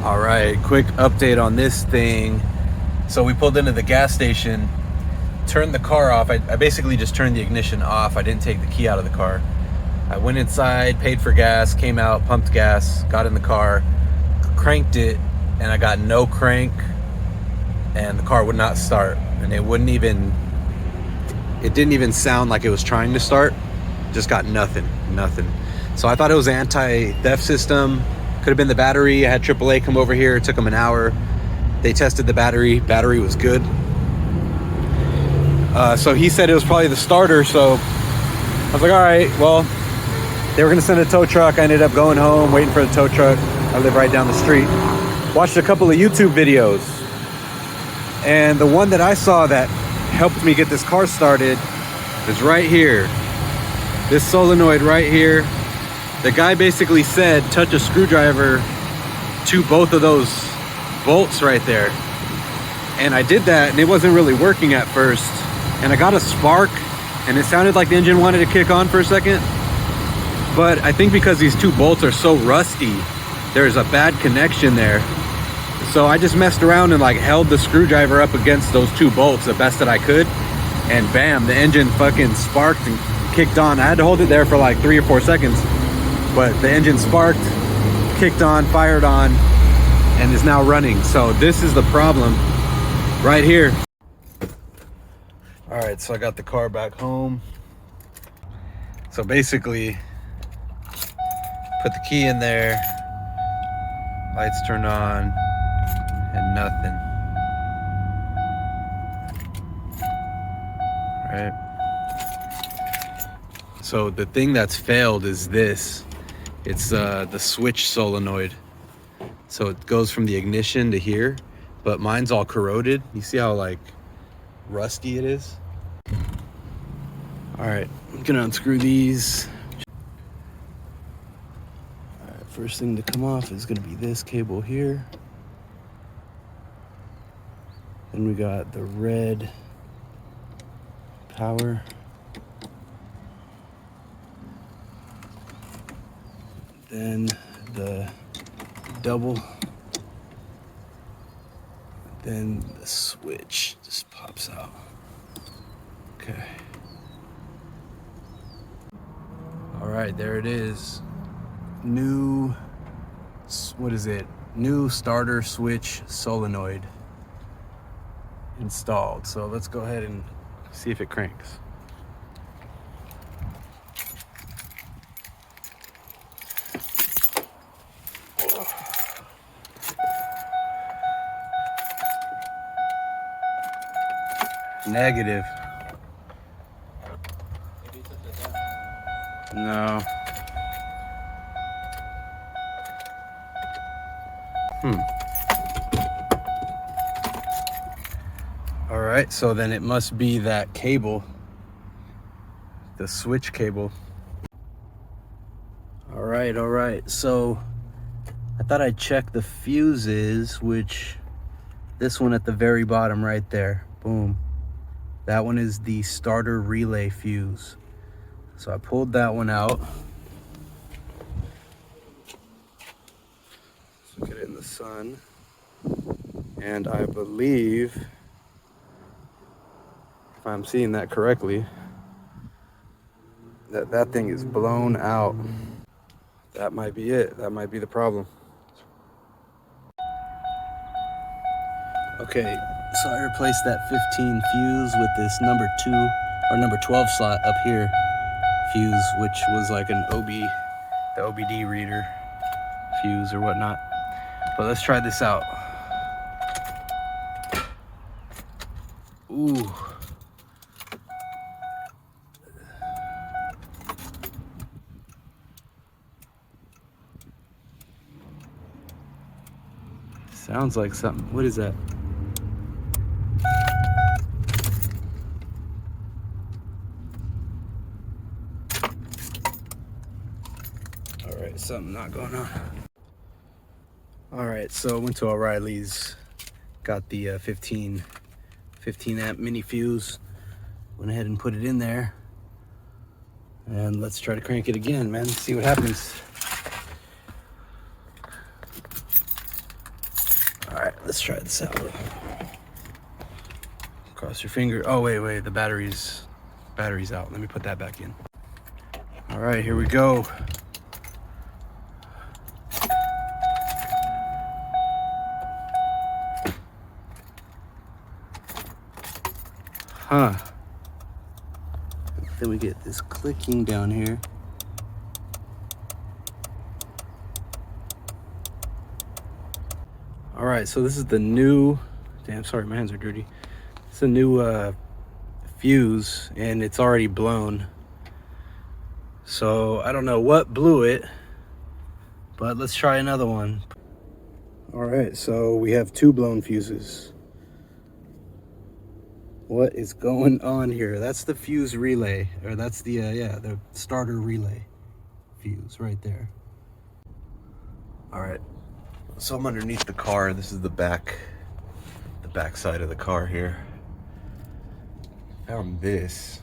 All right, quick update on this thing. So we pulled into the gas station, turned the car off. I basically just turned the ignition off. I didn't take the key out of the car. I went inside, paid for gas, came out, pumped gas, got in the car, cranked it, and I got no crank, and the car would not start. And it didn't even sound like it was trying to start. Just got nothing. So I thought it was an anti-theft system. Could have been the battery. I had AAA come over here. It took them an hour. They tested the battery. Battery was good. So he said it was probably the starter. So I was like, all right, well, they were going to send a tow truck. I ended up going home, waiting for the tow truck. I live right down the street. Watched a couple of YouTube videos. And the one that I saw that helped me get this car started is right here. This solenoid right here. The guy basically said, touch a screwdriver to both of those bolts right there. And I did that, and it wasn't really working at first. And I got a spark, and it sounded like the engine wanted to kick on for a second. But I think because these two bolts are so rusty, there's a bad connection there. So I just messed around and like held the screwdriver up against those two bolts the best that I could. And bam, the engine fucking sparked and kicked on. I had to hold it there for like 3 or 4 seconds. But the engine sparked, kicked on, fired on, and is now running. So this is the problem right here. All right, so I got the car back home. So basically, put the key in there, lights turned on, and nothing. Right? So the thing that's failed is this. It's the switch solenoid. So it goes from the ignition to here, but mine's all corroded. You see how like rusty it is? All right, I'm gonna unscrew these. All right, first thing to come off is gonna be this cable here. Then we got the red power. Then the double. Then the switch just pops out. Okay. All right, there it is. New, what is it? New starter switch solenoid installed. So let's go ahead and see if it cranks. Negative. No. All right, so then it must be that cable, the switch cable. All right. So I thought I'd check the fuses, which this one at the very bottom right there, boom. That one is the starter relay fuse. So I pulled that one out. Let's look at it in the sun. And I believe, if I'm seeing that correctly, that thing is blown out. That might be it. That might be the problem. Okay, so I replaced that 15 fuse with this number 2 or number 12 slot up here fuse, which was like an the OBD reader fuse or whatnot. But let's try this out. Ooh. Sounds like something. What is that? All right, something not going on. All right, so I went to O'Reilly's, got the 15 amp mini fuse, went ahead and put it in there, and let's try to crank it again, man. See what happens. All right, let's try this out. Cross your finger. Oh, wait, the battery's out. Let me put that back in. All right, here we go. Huh. Then we get this clicking down here. All right, so this is the new, damn, sorry, my hands are dirty. It's a new fuse, and it's already blown. So I don't know what blew it, but let's try another one. All right, so we have 2 blown fuses. What is going on here? That's the fuse relay, or that's the the starter relay fuse right there. All right, so I'm underneath the car. This is the back side of the car here. Found this.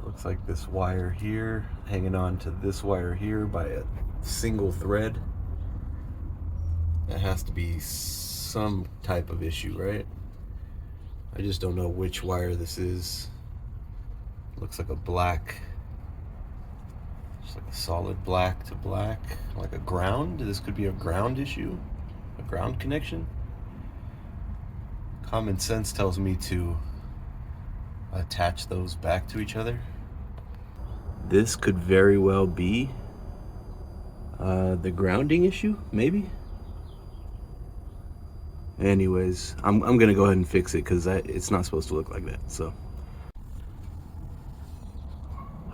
Looks like this wire here hanging on to this wire here by a single thread. That has to be some type of issue, right? I just don't know which wire this is. Looks like a black, just like a solid black to black, like a ground. This could be a ground issue, a ground connection. Common sense tells me to attach those back to each other. This could very well be the grounding issue, maybe. Anyways, I'm gonna go ahead and fix it because it's not supposed to look like that. So,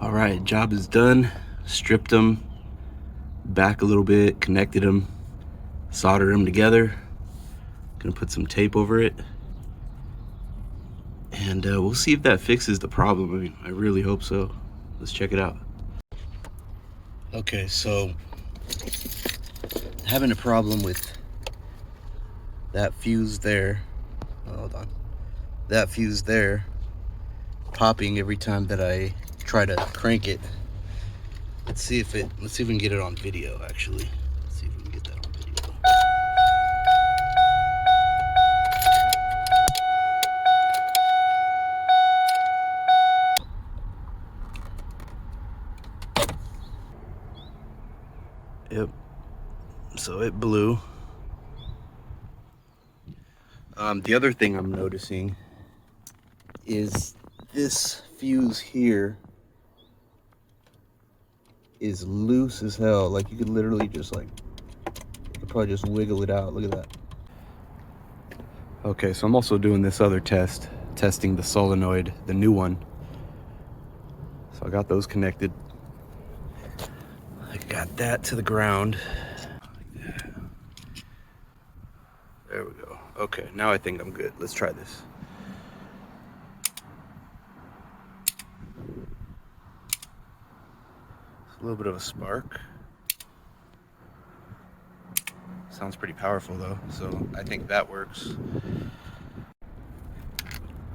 all right, job is done. Stripped them back a little bit, connected them, soldered them together. Gonna put some tape over it, and we'll see if that fixes the problem. I mean, I really hope so. Let's check it out. Okay, so having a problem with that fuse there. Oh, hold on. That fuse there popping every time that I try to crank it. Let's see if we can get it on video actually. Let's see if we can get that on video. Yep. So it blew. The other thing I'm noticing is this fuse here is loose as hell. Like you could literally just you could probably just wiggle it out. Look at that. Okay, so I'm also doing this other testing the solenoid, the new one. So I got those connected. I got that to the ground. There we go. Okay, now I think I'm good. Let's try this. It's a little bit of a spark. Sounds pretty powerful though, so I think that works.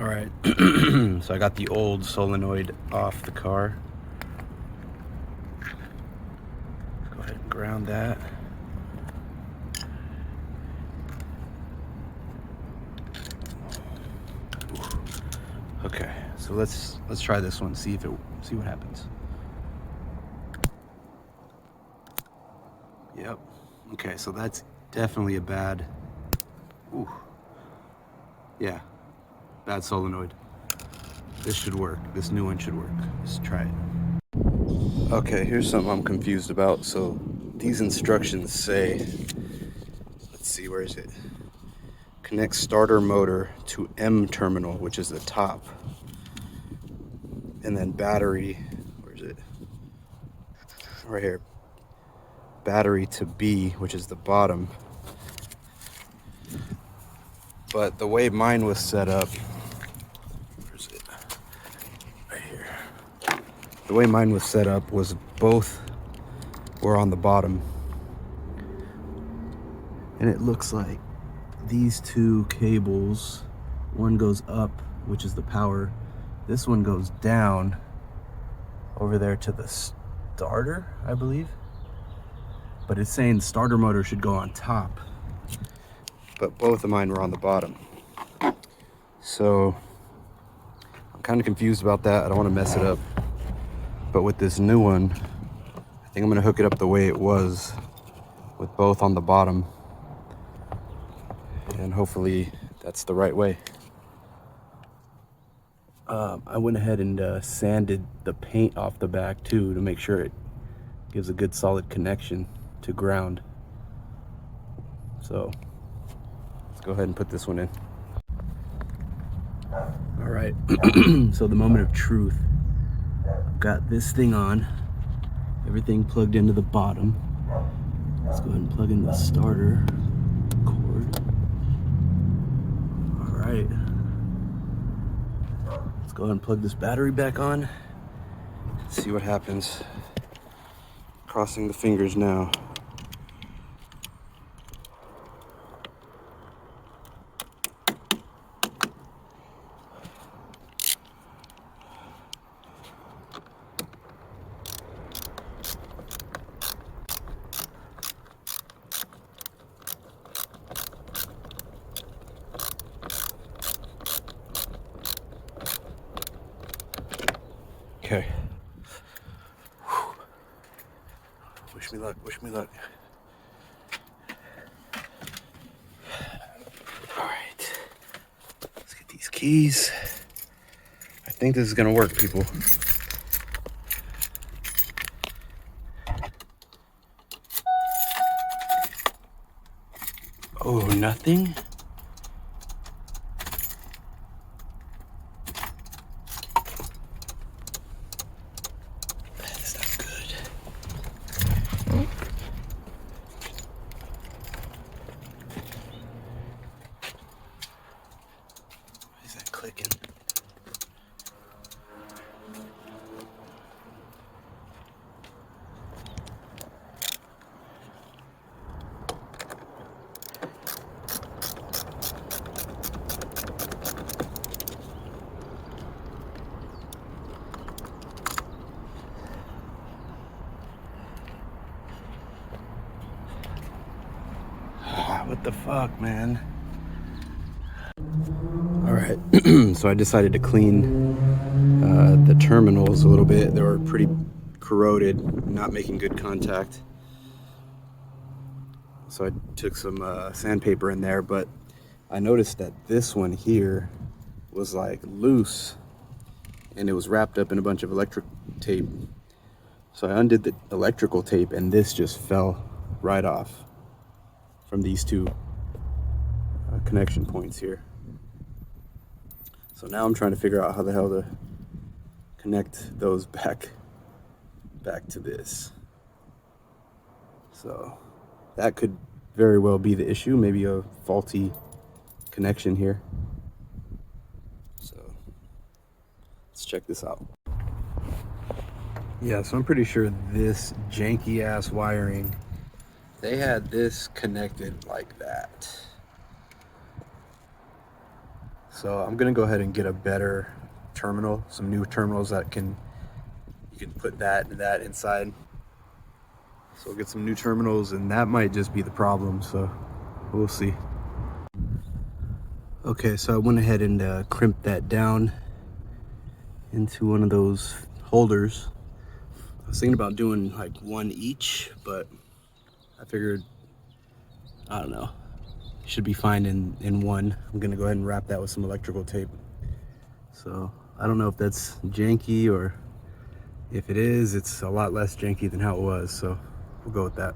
All right, so I got the old solenoid off the car. Go ahead and ground that. Okay, so let's try this one. See what happens. Yep. Okay, so that's definitely a bad. Ooh. Yeah, bad solenoid. This should work. This new one should work. Let's try it. Okay, here's something I'm confused about. So these instructions say, let's see, where is it? Connect starter motor to M terminal, which is the top. And then battery, where's it? Right here. Battery to B, which is the bottom. But the way mine was set up, where's it? Right here. The way mine was set up was both were on the bottom. And it looks like these 2 cables, one goes up, which is the power. This one goes down over there to the starter, I believe. but it's saying the starter motor should go on top, but both of mine were on the bottom. So I'm kind of confused about that. I don't want to mess it up, but with this new one, I think I'm going to hook it up the way it was, with both on the bottom, and hopefully that's the right way. I went ahead and sanded the paint off the back too, to make sure it gives a good solid connection to ground. So let's go ahead and put this one in. All right, so the moment of truth. I've got this thing on, everything plugged into the bottom. Let's go ahead and plug in the starter cord. All right, let's go ahead and plug this battery back on. See what happens. Crossing the fingers now. Okay. Whew. Wish me luck, wish me luck. All right, let's get these keys. I think this is gonna work, people. Oh, nothing? That's not good. Why is that clicking? What the fuck, man? All right, so I decided to clean the terminals a little bit. They were pretty corroded, not making good contact. So I took some sandpaper in there, but I noticed that this one here was like loose and it was wrapped up in a bunch of electric tape. So I undid the electrical tape and this just fell right off from these two connection points here. So now I'm trying to figure out how the hell to connect those back to this. So that could very well be the issue, maybe a faulty connection here. So let's check this out. Yeah, so I'm pretty sure this janky ass wiring, they had this connected like that. So I'm gonna go ahead and get a better terminal, some new terminals that you can put that and that inside. So we'll get some new terminals, and that might just be the problem, so we'll see. Okay, so I went ahead and crimped that down into one of those holders. I was thinking about doing like one each, but I figured, I don't know, should be fine in one. I'm gonna go ahead and wrap that with some electrical tape. So I don't know if that's janky, or if it is, it's a lot less janky than how it was, so we'll go with that.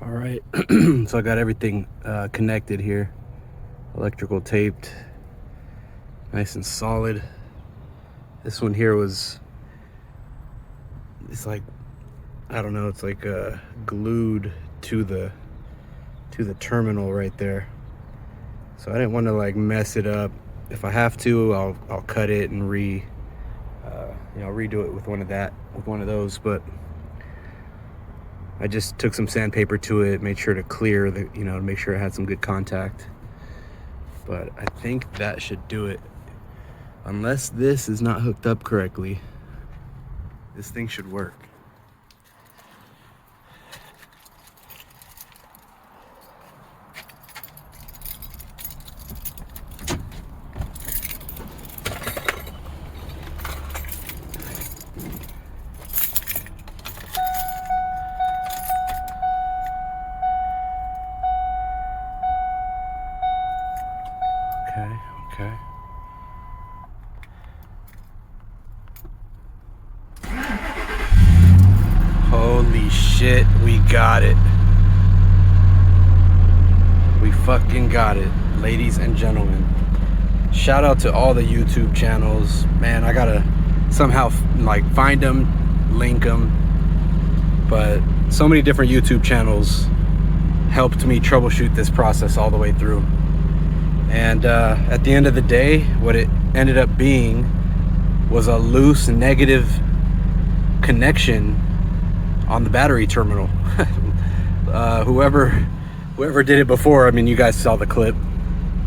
All right, so I got everything connected here. Electrical taped, nice and solid. This one here it's like, I don't know, it's like glued to the terminal right there. So I didn't want to like mess it up. If I have to, I'll cut it and redo it with one of those. But I just took some sandpaper to it, made sure to clear to make sure it had some good contact. But I think that should do it. Unless this is not hooked up correctly, this thing should work. Okay, okay. Holy shit, we got it. We fucking got it, ladies and gentlemen. Shout out to all the YouTube channels. Man, I gotta somehow like find them, link them. But so many different YouTube channels helped me troubleshoot this process all the way through. And at the end of the day, what it ended up being was a loose negative connection on the battery terminal. Whoever did it before, I mean, you guys saw the clip.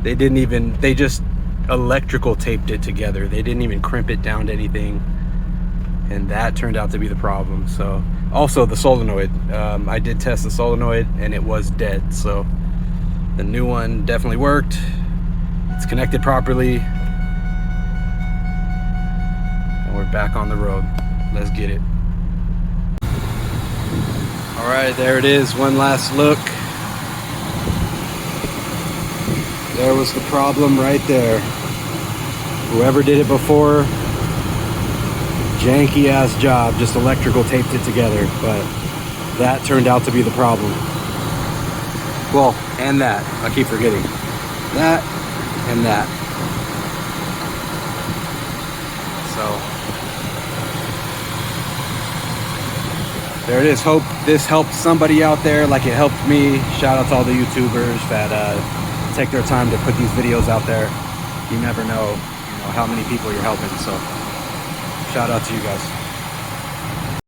They just electrical taped it together. They didn't even crimp it down to anything. And that turned out to be the problem. So also the solenoid, I did test the solenoid and it was dead. So the new one definitely worked. It's connected properly. And we're back on the road. Let's get it. All right, there it is. One last look. There was the problem right there. Whoever did it before, janky ass job, just electrical taped it together, but that turned out to be the problem. Well, and that, I keep forgetting. That and that. So there it is. Hope this helped somebody out there like it helped me. Shout out to all the YouTubers that take their time to put these videos out there. You never know, how many people you're helping. So shout out to you guys.